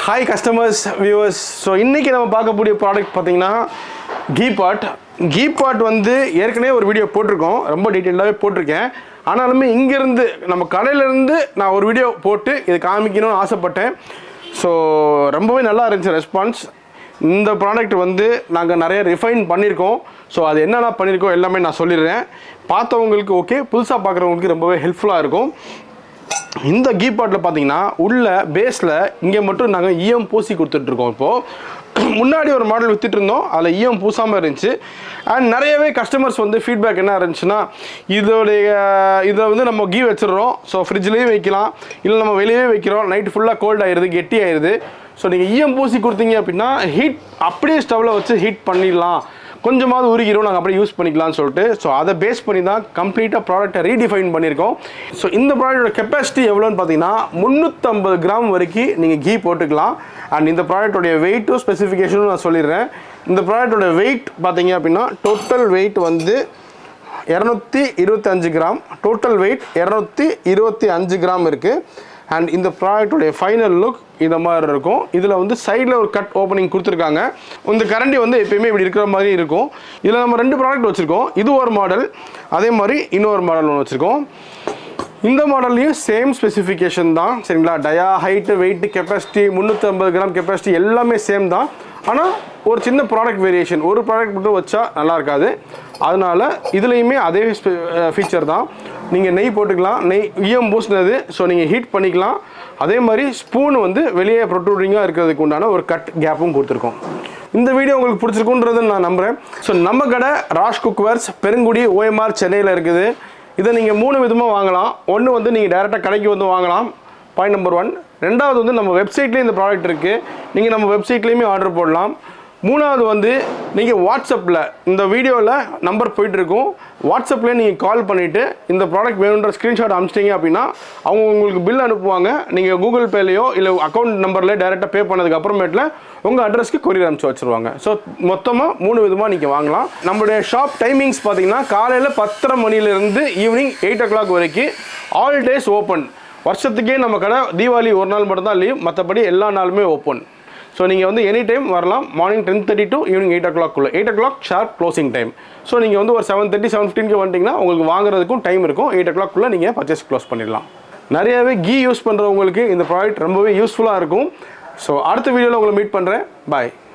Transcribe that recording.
Hi customers, viewers. So இன்னைக்கு நம்ம பார்க்கக்கூடிய ப்ராடக்ட் பார்த்தீங்கன்னா Ghee Pot. Ghee Pot வந்து ஏற்கனவே ஒரு வீடியோ போட்டிருக்கோம், ரொம்ப டீட்டெயிலாகவே போட்டிருக்கேன். ஆனாலுமே இங்கேருந்து நம்ம கடையிலேருந்து நான் ஒரு வீடியோ போட்டு இது காமிக்கணும்னு ஆசைப்பட்டேன். ஸோ ரொம்பவே நல்லா இருந்துச்சு ரெஸ்பான்ஸ். இந்த ப்ராடக்ட் வந்து நாங்கள் நிறைய ரிஃபைன் பண்ணியிருக்கோம். ஸோ அது என்னென்ன பண்ணியிருக்கோம் எல்லாமே நான் சொல்லிடுறேன். பார்த்தவங்களுக்கு ஓகே, புதுசாக பார்க்குறவங்களுக்கு ரொம்பவே ஹெல்ப்ஃபுல்லாக இருக்கும். இந்த Ghee Potல பார்த்தீங்கன்னா உள்ள பேஸில் இங்கே மட்டும் நாங்கள் ஈயம் பூசி கொடுத்துட்ருக்கோம். இப்போது முன்னாடி ஒரு மாடல் விற்றுட்டு இருந்தோம், அதில் ஈயம் பூசாமல் இருந்துச்சு. அண்ட் நிறையவே கஸ்டமர்ஸ் வந்து ஃபீட்பேக் என்ன இருந்துச்சுன்னா, இதை வந்து நம்ம கீ வச்சிடுறோம், ஸோ ஃப்ரிட்ஜ்லேயும் வைக்கலாம், இல்லை நம்ம வெளியே வைக்கிறோம், நைட்டு ஃபுல்லாக கோல்ட் ஆயிடுது, கெட்டி ஆயிடுது. ஸோ நீங்கள் ஈயம் பூசி கொடுத்தீங்க அப்படின்னா ஹீட் அப்படியே ஸ்டவ்வில் வச்சு ஹீட் பண்ணிடலாம், கொஞ்சமாவது உருகிடும், நாங்கள் அப்படியே யூஸ் பண்ணிக்கலாம்னு சொல்லிட்டு. ஸோ அதை பேஸ் பண்ணி தான் கம்ப்ளீட்டாக ப்ராடக்ட்டை ரீடிஃபைன் பண்ணியிருக்கோம். ஸோ இந்த ப்ராடக்டோட கெப்பாசிட்டி எவ்வளோன்னு பார்த்தீங்கன்னா 350 கிராம் வரைக்கும் நீங்கள் கீ போட்டுக்கலாம். அண்ட் இந்த ப்ராடக்டோடைய வெயிட்டும் ஸ்பெசிஃபிகேஷனும் நான் சொல்லிடுறேன். இந்த ப்ராடக்டோட வெயிட் பார்த்தீங்க அப்படின்னா டோட்டல் வெயிட் வந்து 225 கிராம், டோட்டல் வெயிட் 225 கிராம் இருக்குது. அண்ட் இந்த ப்ராடக்டோடைய ஃபைனல் லுக் இந்த மாதிரி இருக்கும். இதில் வந்து சைடில் ஒரு கட் ஓப்பனிங் கொடுத்துருக்காங்க. இந்த கரண்டி வந்து எப்பயுமே இப்படி இருக்கிற மாதிரி இருக்கும். இதில் நம்ம 2 ப்ராடக்ட் வச்சுருக்கோம். இது ஒரு மாடல், அதே மாதிரி இன்னொரு மாடல் ஒன்று வச்சுருக்கோம். இந்த மாடல்லையும் சேம் ஸ்பெசிஃபிகேஷன் தான், சரிங்களா? Dia, height, weight, capacity, 350 gram capacity எல்லாமே சேம் தான். ஆனால் ஒரு சின்ன ப்ராடக்ட் வேரியேஷன், ஒரு ப்ராடக்ட் மட்டும் வச்சா நல்லா இருக்காது. அதனால் இதுலேயுமே அதே ஃபீச்சர் தான். நீங்கள் நெய் போட்டுக்கலாம், நெய் ஈயம் பூசினது, ஸோ நீங்கள் ஹீட் பண்ணிக்கலாம். அதே மாதிரி ஸ்பூன் வந்து வெளியே ப்ரொட்ரூடிங்காக இருக்கிறதுக்கு உண்டான ஒரு கட் கேப்பும் கொடுத்துருக்கோம். இந்த வீடியோ உங்களுக்கு பிடிச்சிருக்குன்றதை நான் நம்புகிறேன். ஸோ நம்ம கடை ராஷ் குக்வேர்ஸ், பெருங்குடி, OMR, சென்னையில் இருக்குது. இதை நீங்கள் 3 விதமாக வாங்கலாம். ஒன்று வந்து நீங்கள் டைரெக்டாக கடைக்கு வந்து வாங்கலாம், பாயிண்ட் நம்பர் 1. ரெண்டாவது வந்து நம்ம வெப்சைட்லேயும் இந்த ப்ராடக்ட் இருக்குது, நீங்கள் நம்ம வெப்சைட்லேயுமே ஆர்டர் போடலாம். மூணாவது வந்து நீங்கள் வாட்ஸ்அப்பில் இந்த வீடியோவில் நம்பர் போயிட்டுருக்கும், வாட்ஸ்அப்லேயே நீங்கள் கால் பண்ணிவிட்டு இந்த ப்ராடக்ட் வேணுன்ற ஸ்க்ரீன்ஷாட் அனுப்பிச்சிட்டிங்க அப்படின்னா அவங்க உங்களுக்கு பில் அனுப்புவாங்க. நீங்கள் கூகுள் பேலையோ இல்லை அக்கௌண்ட் நம்பர்லேயே டைரெக்டாக பே பண்ணதுக்கு அப்புறமேட்டில் உங்கள் அட்ரஸ்க்கு கொரியர் அனுப்பிச்சி வச்சுருவாங்க. ஸோ மொத்தமாக 3 விதமாக நீங்கள் வாங்கலாம். நம்மளுடைய ஷாப் டைமிங்ஸ் பார்த்தீங்கன்னா காலையில் 10:30 மணிலேருந்து ஈவினிங் 8 o'clock வரைக்கும் ஆல் டேஸ் ஓப்பன். வருஷத்துக்கே நம்ம கடை தீபாவளி ஒரு நாள் மட்டும்தான் லீவ், மற்றபடி எல்லா நாளுமே ஓப்பன். ஸோ நீங்கள் வந்து எனி டைம் வரலாம். Morning 10:30 to evening 8 o'clock. 8 o'clock sharp closing time. So நீங்கள் வந்து ஒரு 7:30, 7:15 வந்துட்டிங்கன்னா உங்களுக்கு வாங்குறதுக்கும் டைம் இருக்கும். 8 o'clock நீங்கள் பர்ச்சேஸ் க்ளோஸ் பண்ணிடலாம். நிறையாவே கீ யூஸ் பண்ணுறவங்களுக்கு இந்த ப்ராடக்ட் ரொம்பவே யூஸ்ஃபுல்லாக இருக்கும். ஸோ அடுத்த வீடியோவில் உங்களை மீட் பண்ணுறேன். பாய்.